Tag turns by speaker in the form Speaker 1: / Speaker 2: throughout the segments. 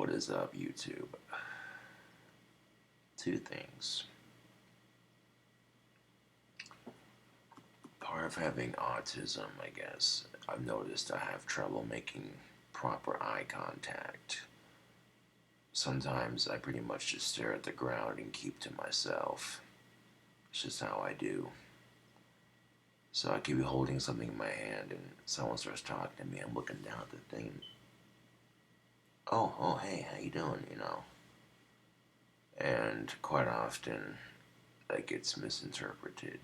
Speaker 1: What is up, YouTube? Two things. Part of having autism, I guess, I've noticed I have trouble making proper eye contact. Sometimes I pretty much just stare at the ground and keep to myself. It's just how I do. So I could be holding something in my hand and someone starts talking to me. I'm looking down at the thing. Oh, hey, how you doing, And quite often, that gets misinterpreted.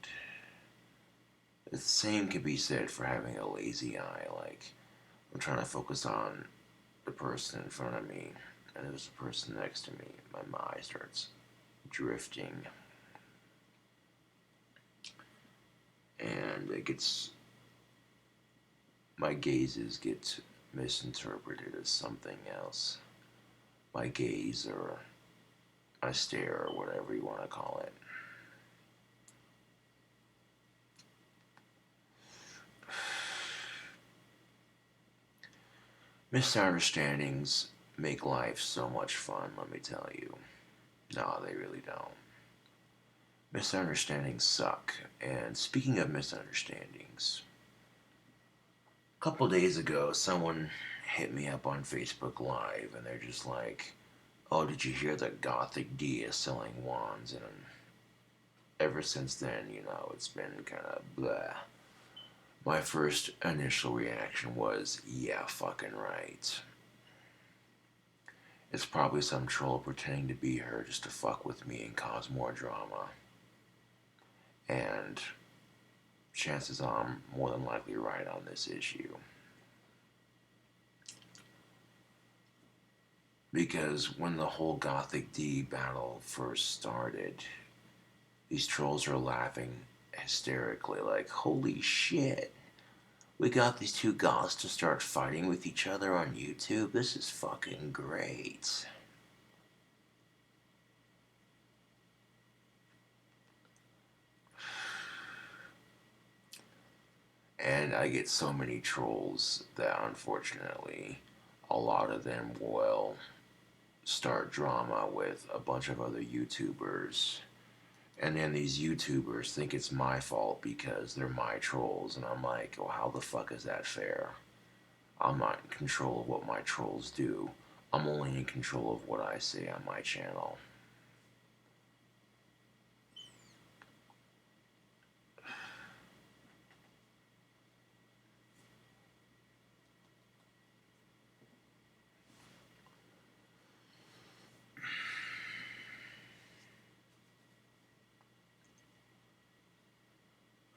Speaker 1: The same can be said for having a lazy eye. Like, I'm trying to focus on the person in front of me, and there's a person next to me. My eye starts drifting, and my gazes get misinterpreted as something else. My gaze, or I stare, or whatever you want to call it. Misunderstandings make life so much fun, let me tell you. No, they really don't. Misunderstandings suck. And speaking of misunderstandings, a couple days ago, someone hit me up on Facebook Live, and they're just like, "Oh, did you hear that Gothic D is selling wands?" And ever since then, it's been kind of blah. My first initial reaction was, yeah, fucking right. It's probably some troll pretending to be her just to fuck with me and cause more drama. And chances are I'm more than likely right on this issue. Because when the whole Gothic D battle first started, these trolls are laughing hysterically, like, holy shit, we got these two goths to start fighting with each other on YouTube? This is fucking great. And I get so many trolls that, unfortunately, a lot of them will start drama with a bunch of other YouTubers. And then these YouTubers think it's my fault because they're my trolls. And I'm like, well, how the fuck is that fair? I'm not in control of what my trolls do. I'm only in control of what I say on my channel.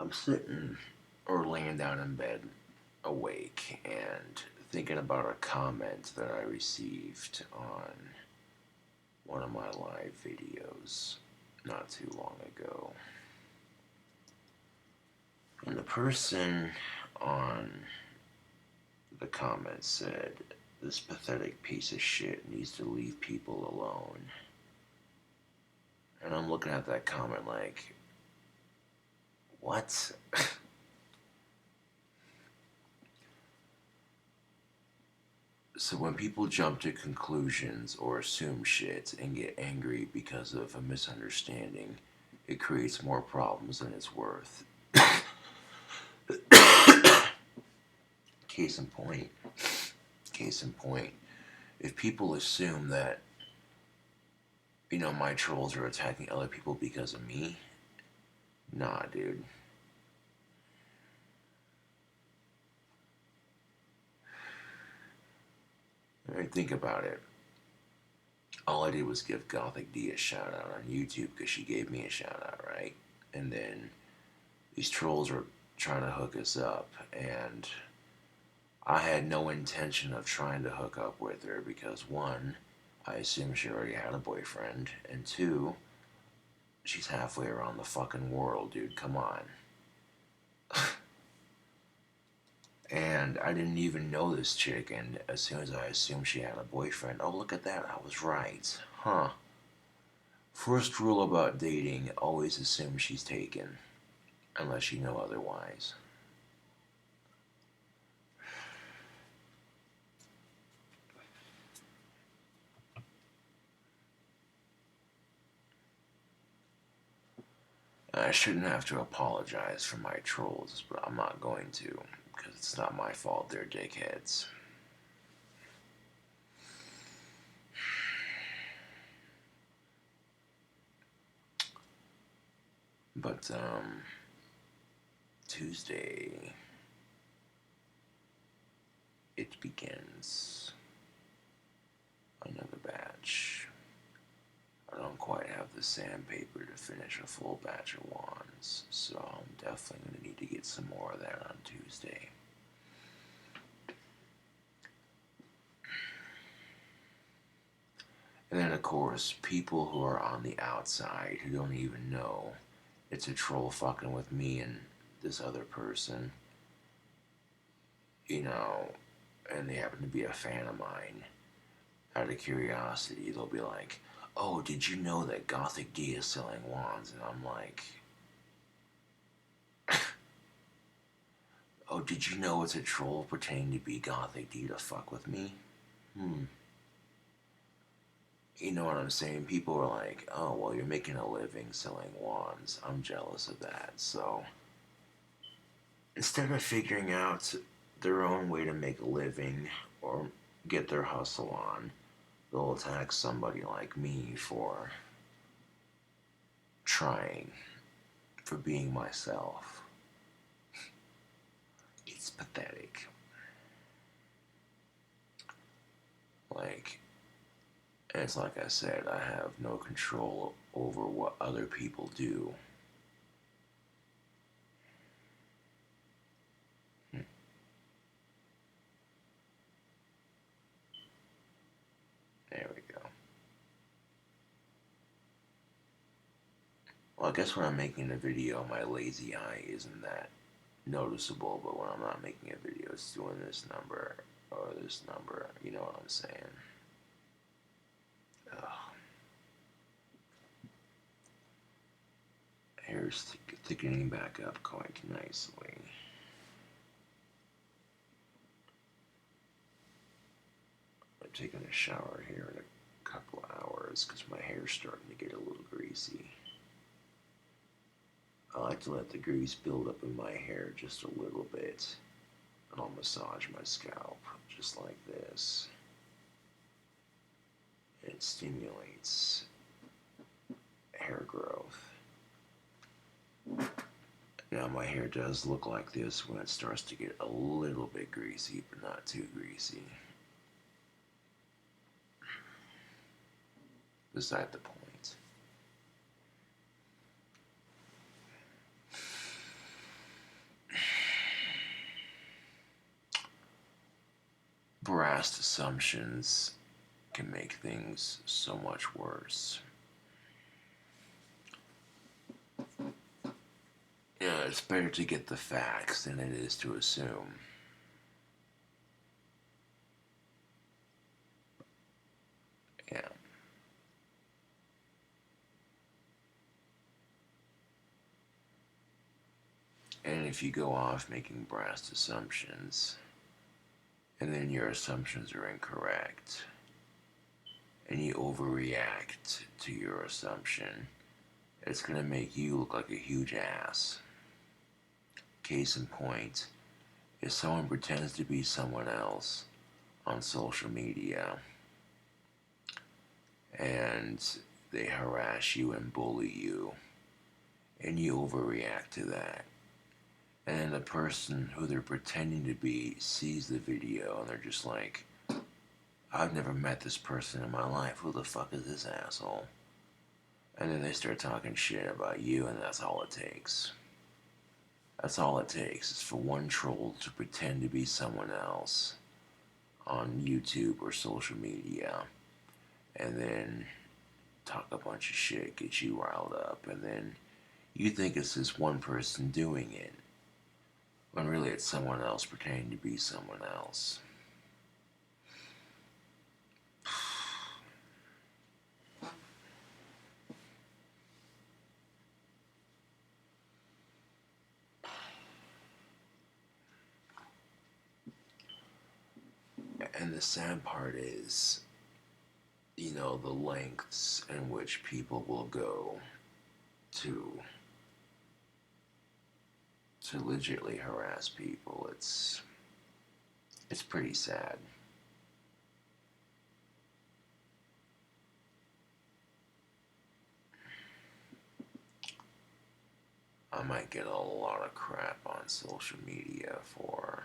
Speaker 1: I'm sitting or laying down in bed awake and thinking about a comment that I received on one of my live videos not too long ago. And the person on the comment said, "This pathetic piece of shit needs to leave people alone." And I'm looking at that comment like, what? So when people jump to conclusions or assume shit and get angry because of a misunderstanding, it creates more problems than it's worth. Case in point, if people assume that, my trolls are attacking other people because of me, nah, dude. Think about it. All I did was give Gothic D a shout out on YouTube because she gave me a shout out, right? And then these trolls were trying to hook us up, and I had no intention of trying to hook up with her because, one, I assumed she already had a boyfriend, and two, she's halfway around the fucking world, dude. Come on. And I didn't even know this chick, and as soon as I assumed she had a boyfriend, oh, look at that, I was right. Huh. First rule about dating, always assume she's taken, unless you know otherwise. I shouldn't have to apologize for my trolls, but I'm not going to, because it's not my fault they're dickheads. But, Tuesday, it begins another batch. I don't quite have the sandpaper to finish a full batch of wands, so I'm definitely going to need to get some more of that on Tuesday. And then, of course, people who are on the outside who don't even know it's a troll fucking with me and this other person, you know, and they happen to be a fan of mine, out of curiosity, they'll be like, oh, did you know that Gothic D is selling wands? And I'm like, oh, did you know it's a troll pretending to be Gothic D to fuck with me? You know what I'm saying? People are like, oh, well, you're making a living selling wands. I'm jealous of that. So instead of figuring out their own way to make a living or get their hustle on, they'll attack somebody like me for trying, for being myself. It's pathetic. Like, and it's like I said, I have no control over what other people do. There we go. Well, I guess when I'm making a video, my lazy eye isn't that noticeable, but when I'm not making a video, it's doing this number or this number. You know what I'm saying? Ugh. Hair's thickening back up quite nicely. I'm taking a shower here in a couple hours because my hair's starting to get a little greasy. I like to let the grease build up in my hair just a little bit, and I'll massage my scalp just like this. It stimulates hair growth. Now my hair does look like this when it starts to get a little bit greasy, but not too greasy. Beside the point. Brass assumptions can make things so much worse. Yeah, it's better to get the facts than it is to assume. Yeah. And if you go off making brass assumptions, and then your assumptions are incorrect, and you overreact to your assumption, it's going to make you look like a huge ass. Case in point, if someone pretends to be someone else on social media and they harass you and bully you, and you overreact to that, and then the person who they're pretending to be sees the video and they're just like, I've never met this person in my life. Who the fuck is this asshole? And then they start talking shit about you, and that's all it takes. That's all it takes is for one troll to pretend to be someone else on YouTube or social media, and then talk a bunch of shit, get you riled up, and then you think it's this one person doing it, when really it's someone else pretending to be someone else. And the sad part is, you know, the lengths in which people will go to to legitly harass people. It's pretty sad. I might get a lot of crap on social media for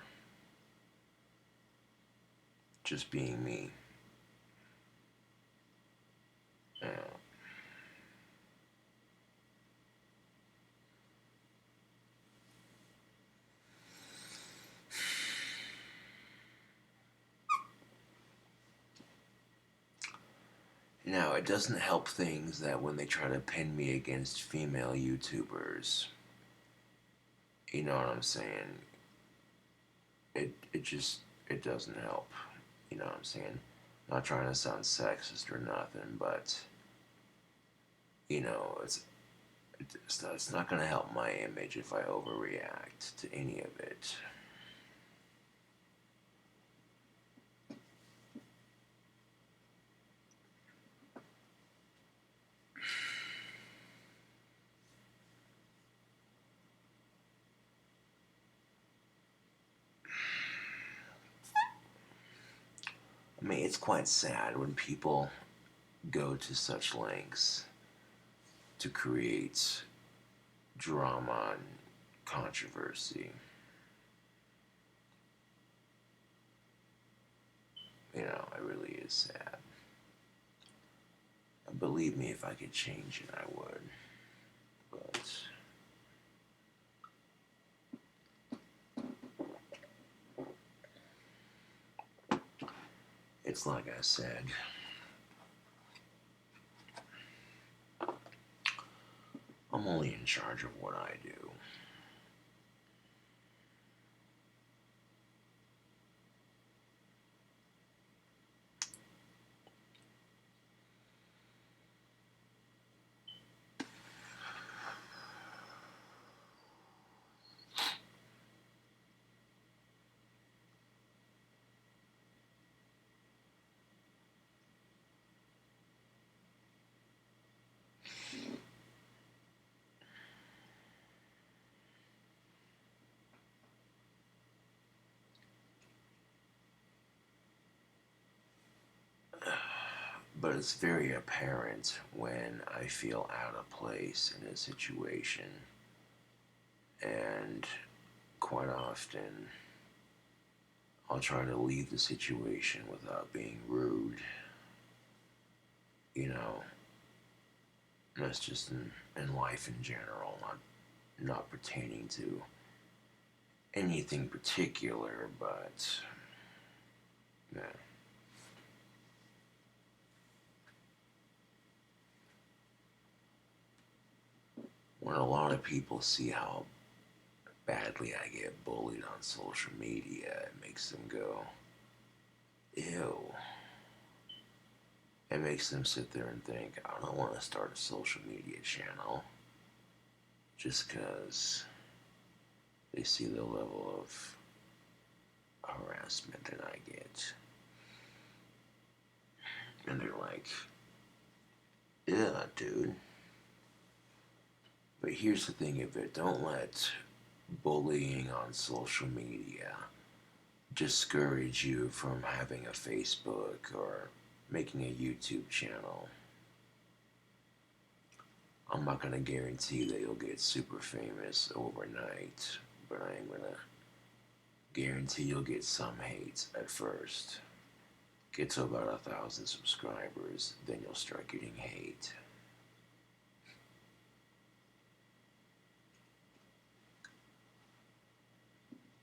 Speaker 1: just being me. Yeah. Now, it doesn't help things that when they try to pin me against female YouTubers, you know what I'm saying? It doesn't help. You know what I'm saying? Not trying to sound sexist or nothing, but you know, it's not gonna help my image if I overreact to any of it. I mean, it's quite sad when people go to such lengths to create drama and controversy. You know, it really is sad. Believe me, if I could change it, I would. But it's like I said, I'm only in charge of what I do. But it's very apparent when I feel out of place in a situation, and quite often I'll try to leave the situation without being rude. You know, that's just in life in general, not pertaining to anything particular, but yeah. When a lot of people see how badly I get bullied on social media, it makes them go, ew. It makes them sit there and think, I don't want to start a social media channel just because they see the level of harassment that I get. And they're like, yeah, dude. But here's the thing of it, don't let bullying on social media discourage you from having a Facebook or making a YouTube channel. I'm not going to guarantee that you'll get super famous overnight, but I am going to guarantee you'll get some hate at first. Get to about 1,000 subscribers, then you'll start getting hate.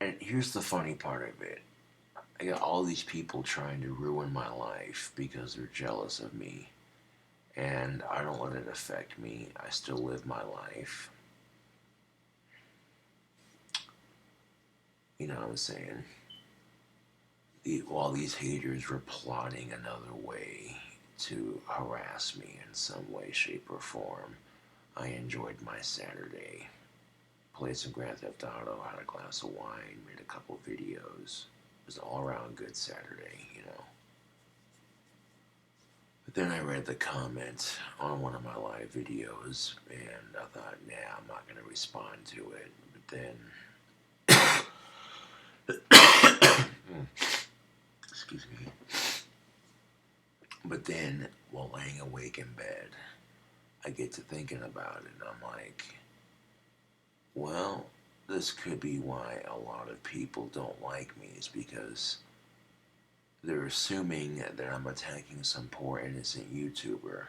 Speaker 1: And here's the funny part of it. I got all these people trying to ruin my life because they're jealous of me. And I don't let it affect me. I still live my life. You know what I'm saying? While these haters were plotting another way to harass me in some way, shape, or form, I enjoyed my Saturday. Played some Grand Theft Auto, had a glass of wine, made a couple videos. It was an all-around good Saturday, you know. But then I read the comment on one of my live videos, and I thought, nah, I'm not going to respond to it. But then Excuse me. But then, while laying awake in bed, I get to thinking about it, and I'm like, well, this could be why a lot of people don't like me, is because they're assuming that I'm attacking some poor innocent YouTuber,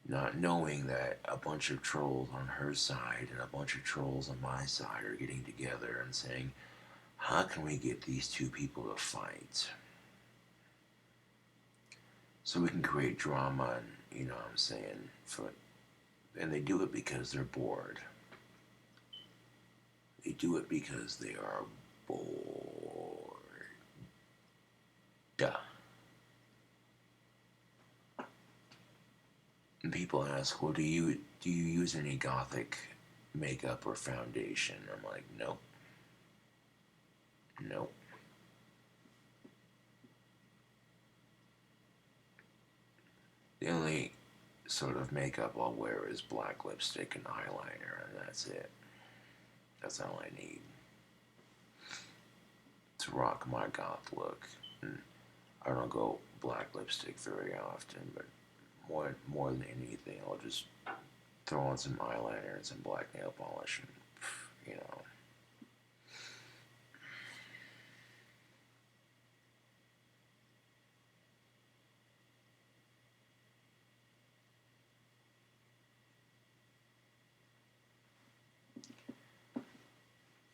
Speaker 1: not knowing that a bunch of trolls on her side and a bunch of trolls on my side are getting together and saying, how can we get these two people to fight? So we can create drama and, you know what I'm saying, and they do it because they're bored. They do it because they are bored. Duh. And people ask, well, do you use any gothic makeup or foundation? I'm like, nope. Nope. The only sort of makeup I'll wear is black lipstick and eyeliner, and that's it. That's all I need to rock my goth look. And I don't go black lipstick very often, but more than anything, I'll just throw on some eyeliner and some black nail polish, and you know.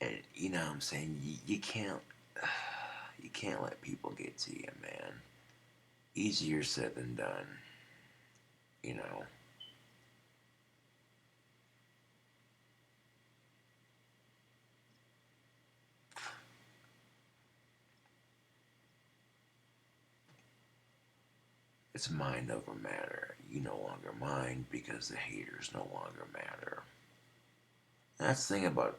Speaker 1: And you know what I'm saying? You can't you can't let people get to you, man. Easier said than done, you know. It's mind over matter. You no longer mind because the haters no longer matter. That's the thing about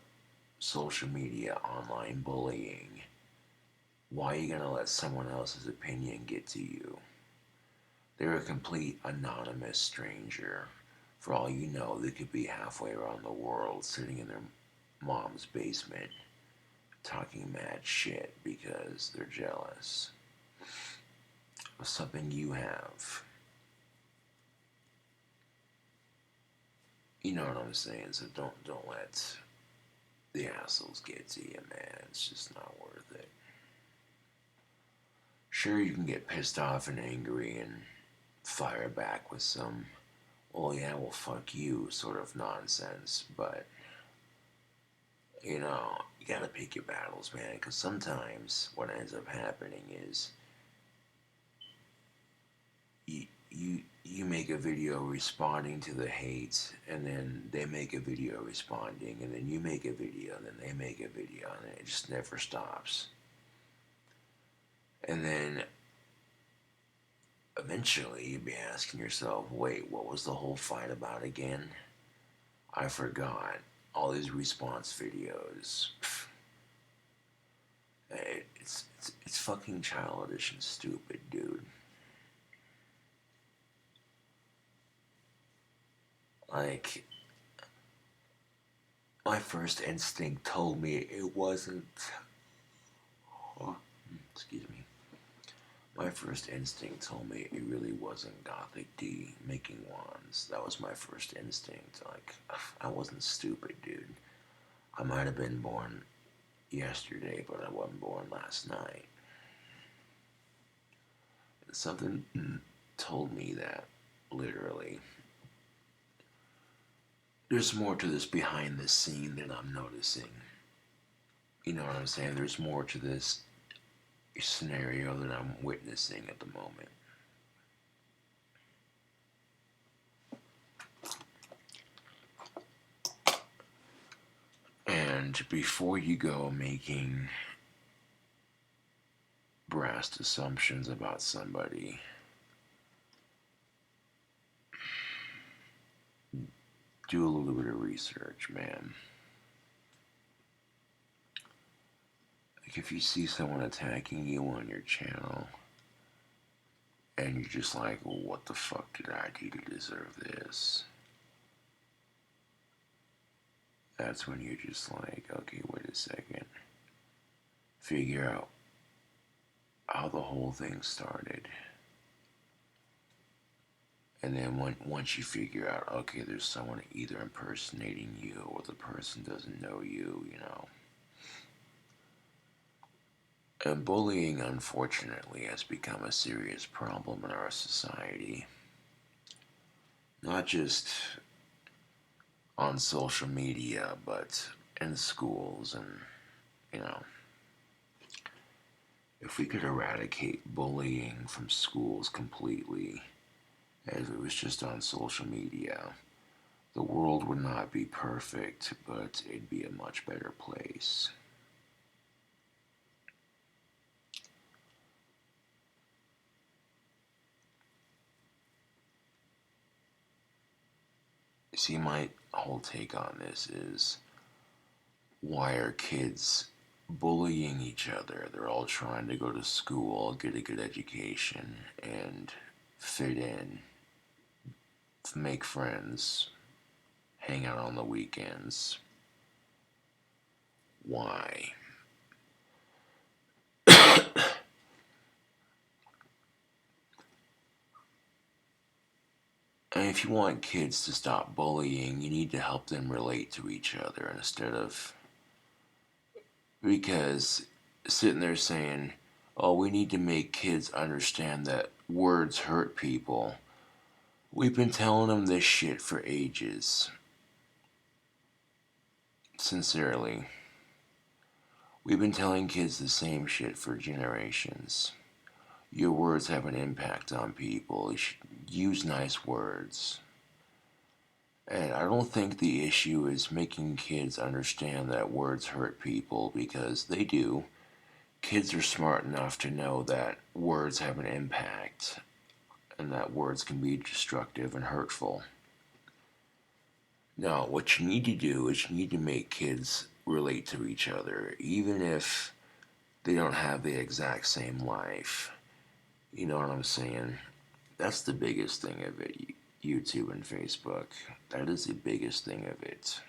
Speaker 1: social media, online bullying. Why are you gonna let someone else's opinion get to you? They're a complete anonymous stranger. For all you know, they could be halfway around the world sitting in their mom's basement talking mad shit because they're jealous of something you have. You know what I'm saying? So don't let the assholes get to you, man. It's just not worth it. Sure, you can get pissed off and angry and fire back with some, oh yeah, well, fuck you sort of nonsense, but, you know, you gotta pick your battles, man, because sometimes what ends up happening is you make a video responding to the hate, and then they make a video responding, and then you make a video, and then they make a video, and it just never stops. And then eventually you'd be asking yourself, wait, what was the whole fight about again? I forgot. All these response videos. It's fucking childish and stupid, dude. Like, my first instinct told me it wasn't. Oh, excuse me. My first instinct told me it really wasn't Gothic D making wands. That was my first instinct. Like, I wasn't stupid, dude. I might have been born yesterday, but I wasn't born last night. Something told me that, literally. There's more to this behind the scene than I'm noticing. You know what I'm saying? There's more to this scenario that I'm witnessing at the moment. And before you go making brass assumptions about somebody, do a little bit of research, man. Like, if you see someone attacking you on your channel, and you're just like, well, what the fuck did I do to deserve this? That's when you're just like, okay, wait a second. figure out how the whole thing started. And then once you figure out, okay, there's someone either impersonating you or the person doesn't know you, you know. And bullying, unfortunately, has become a serious problem in our society. Not just on social media, but in schools. And, you know, if we could eradicate bullying from schools completely, as it was just on social media, the world would not be perfect, but it'd be a much better place. See, my whole take on this is, why are kids bullying each other? They're all trying to go to school, get a good education, and fit in, make friends, hang out on the weekends. Why? And if you want kids to stop bullying, you need to help them relate to each other instead of, because sitting there saying, oh, we need to make kids understand that words hurt people. We've been telling them this shit for ages. Sincerely. We've been telling kids the same shit for generations. Your words have an impact on people. You should use nice words. And I don't think the issue is making kids understand that words hurt people, because they do. Kids are smart enough to know that words have an impact and that words can be destructive and hurtful. No, what you need to do is you need to make kids relate to each other, even if they don't have the exact same life. You know what I'm saying? That's the biggest thing of it. YouTube and Facebook. That is the biggest thing of it.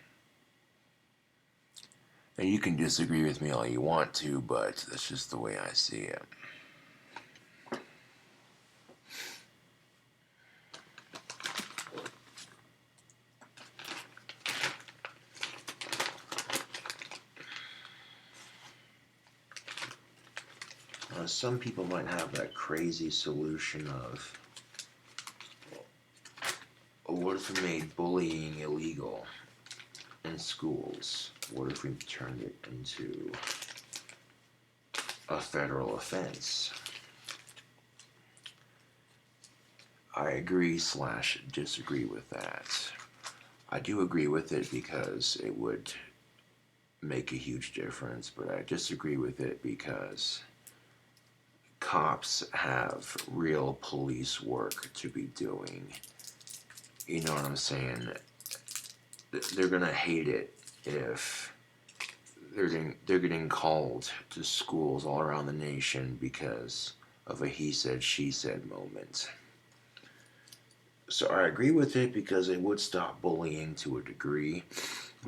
Speaker 1: And you can disagree with me all you want to, but that's just the way I see it. Some people might have that crazy solution of, what if we made bullying illegal in schools? What if we turned it into a federal offense? I agree / disagree with that. I do agree with it because it would make a huge difference, but I disagree with it because cops have real police work to be doing. You know what I'm saying? They're gonna hate it if they're getting called to schools all around the nation because of a he said she said moment. So I agree with it because it would stop bullying to a degree,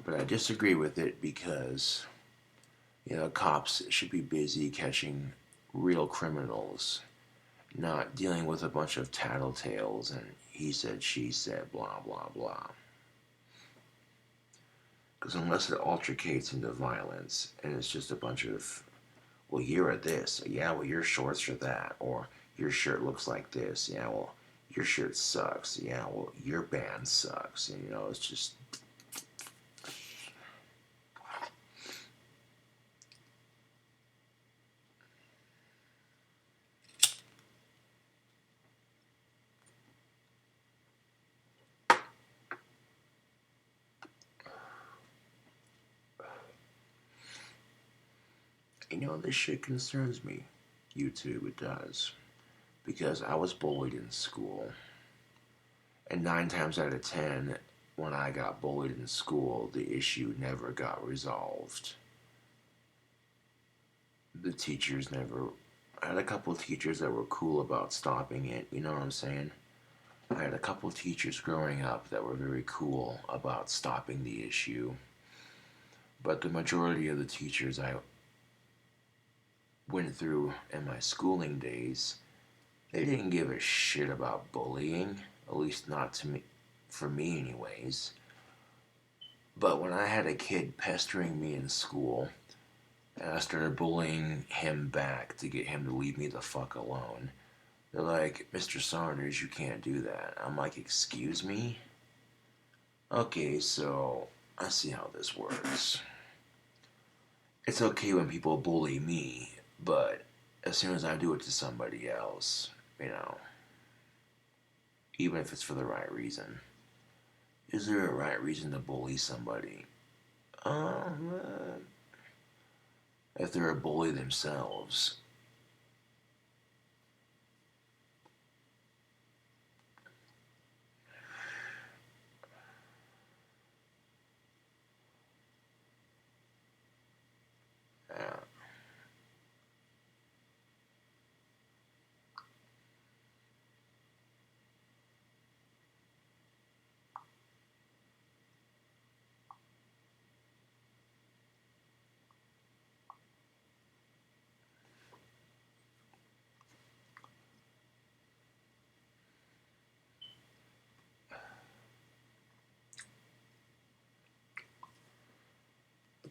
Speaker 1: but I disagree with it because, you know, cops should be busy catching real criminals, not dealing with a bunch of tattletales and he said, she said, blah, blah, blah. Because unless it altercates into violence and it's just a bunch of, well, you're a this, yeah, well, your shorts are that, or your shirt looks like this, yeah, well, your shirt sucks, yeah, well, your band sucks, and, you know, it's just, you know, this shit concerns me. YouTube, it does. Because I was bullied in school. And 9 times out of 10, when I got bullied in school, the issue never got resolved. The teachers never. I had a couple of teachers that were cool about stopping it, you know what I'm saying? I had a couple of teachers growing up that were very cool about stopping the issue. But the majority of the teachers went through in my schooling days, they didn't give a shit about bullying, at least not to me, for me anyways. But when I had a kid pestering me in school, and I started bullying him back to get him to leave me the fuck alone, they're like, Mr. Saunders, you can't do that. I'm like, excuse me? Okay, so I see how this works. It's okay when people bully me, but as soon as I do it to somebody else, you know, even if it's for the right reason, is there a right reason to bully somebody? Um, if they're a bully themselves. Uh,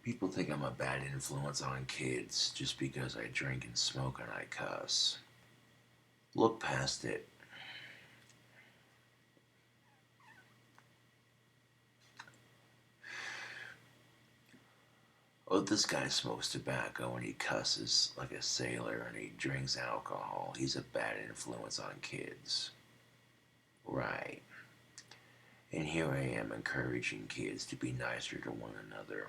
Speaker 1: People think I'm a bad influence on kids just because I drink and smoke and I cuss. Look past it. Oh, this guy smokes tobacco and he cusses like a sailor and he drinks alcohol. He's a bad influence on kids. Right. And here I am encouraging kids to be nicer to one another.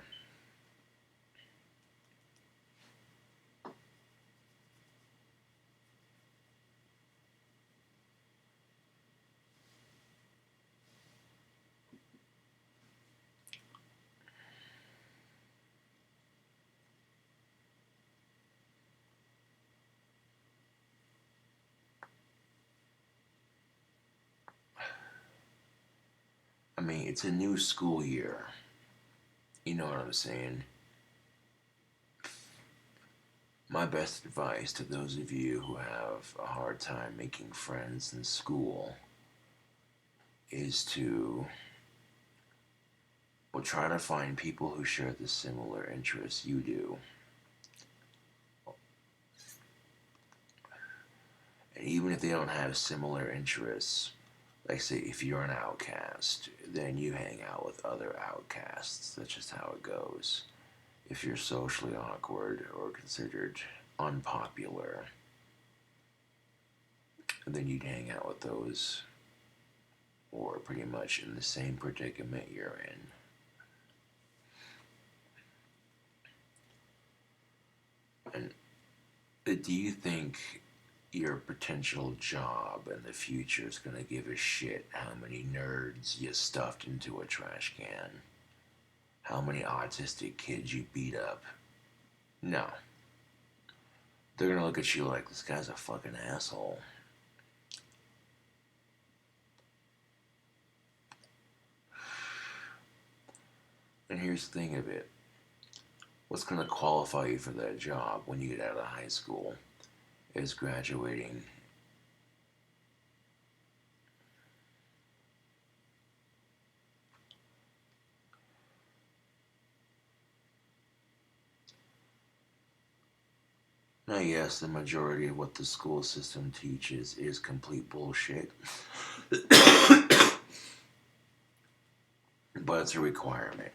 Speaker 1: I mean, it's a new school year. You know what I'm saying? My best advice to those of you who have a hard time making friends in school is to, well, try to find people who share the similar interests you do. And even if they don't have similar interests, like say if you're an outcast, then you hang out with other outcasts. That's just how it goes. If you're socially awkward or considered unpopular, then you'd hang out with those who are pretty much in the same predicament you're in. And do you think your potential job in the future is going to give a shit how many nerds you stuffed into a trash can? How many autistic kids you beat up? No. They're going to look at you like, this guy's a fucking asshole. And here's the thing of it. What's going to qualify you for that job when you get out of high school is graduating. Now, yes, the majority of what the school system teaches is complete bullshit, but it's a requirement.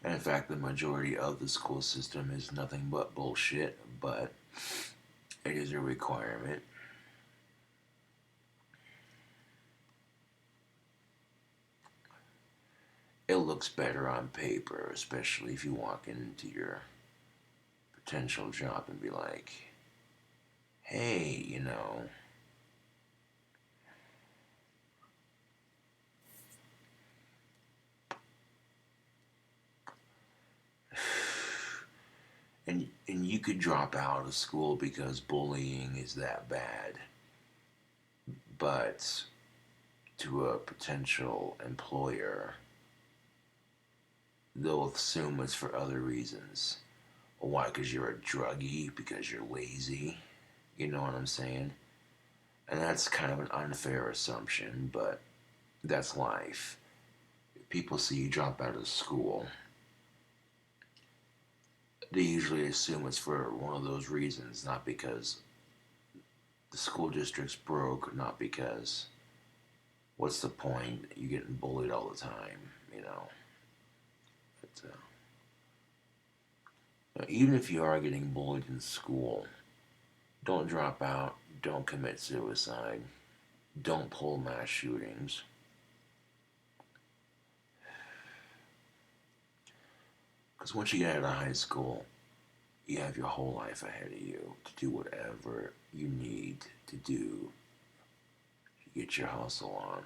Speaker 1: And in fact, the majority of the school system is nothing but bullshit, but it is a requirement. It looks better on paper, especially if you walk into your potential job and be like, hey, you know, and you could drop out of school because bullying is that bad. But to a potential employer, they'll assume it's for other reasons. Why? Because you're a druggie? Because you're lazy? You know what I'm saying? And that's kind of an unfair assumption, but that's life. People see you drop out of school, they usually assume it's for one of those reasons, not because the school district's broke, not because what's the point? You're getting bullied all the time, you know. But even if you are getting bullied in school, don't drop out, don't commit suicide, don't pull mass shootings. Because once you get out of high school, you have your whole life ahead of you to do whatever you need to do to get your hustle on.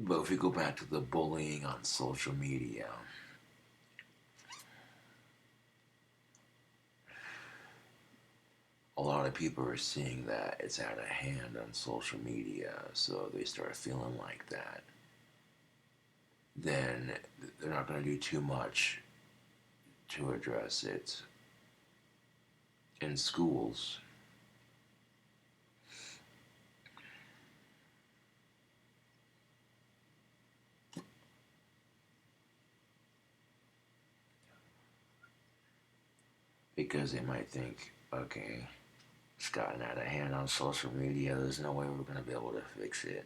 Speaker 1: But if we go back to the bullying on social media, a lot of people are seeing that it's out of hand on social media, so they start feeling like that. Then they're not going to do too much to address it in schools. Because they might think, okay, it's gotten out of hand on social media, there's no way we're going to be able to fix it.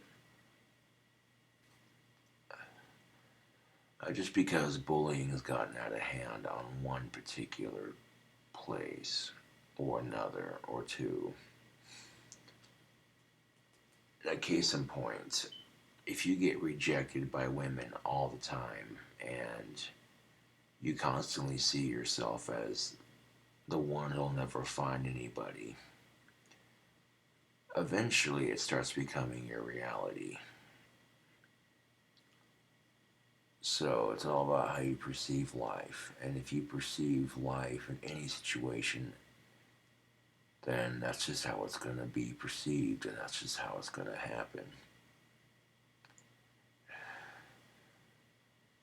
Speaker 1: Just because bullying has gotten out of hand on one particular place or another or two. A case in point, if you get rejected by women all the time and you constantly see yourself as the one who'll never find anybody, eventually it starts becoming your reality. So it's all about how you perceive life. And if you perceive life in any situation, then that's just how it's going to be perceived, and that's just how it's going to happen.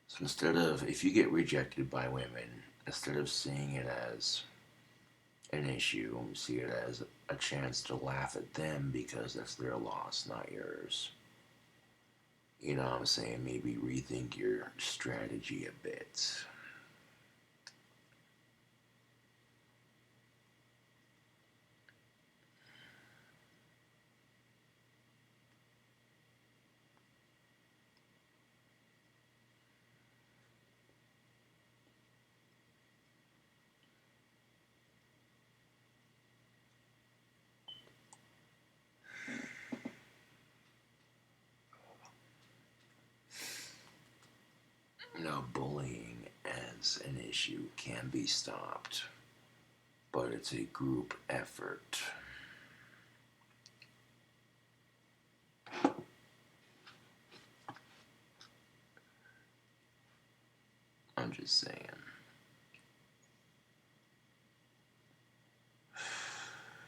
Speaker 1: So if you get rejected by women, instead of seeing it as an issue, see it as a chance to laugh at them because that's their loss, not yours. You know what I'm saying? Maybe rethink your strategy a bit. Now, bullying as an issue can be stopped, but it's a group effort. I'm just saying.